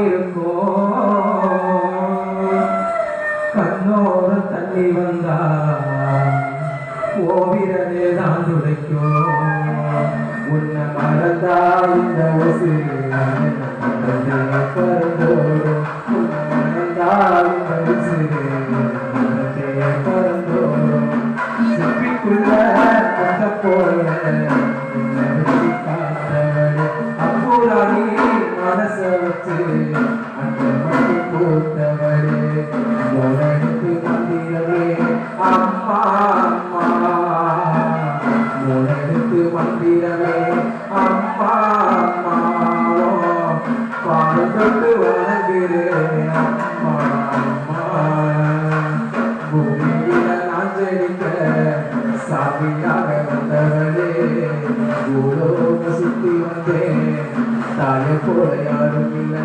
இருக்கும் கண்ணோர தண்ணி வந்தா ஓவிரனே தான் துடைக்கும் உன்னை மறந்தா இந்த உசிறு பறந்தோடும் உன்னை மறந்தா இந்த உசிறு பறந்தோடும் சிப்பிக்குள்ள கொண்ட போல அப்புறாணி மனச வச்சு அந்த மணி போட்டவரே முரடுத்து வந்திரவே அம்மா அம்மா முரடுத்து வந்திரவே அம்மா அம்மா பால் தொட்டு வணங்குறேன் அம்மா அம்மா பூமியில நான் ஜெயிக்க சாமியாக வந்தவரே பூலோக சுத்தி வந்தேன் தாயை போல யாரும் இல்லை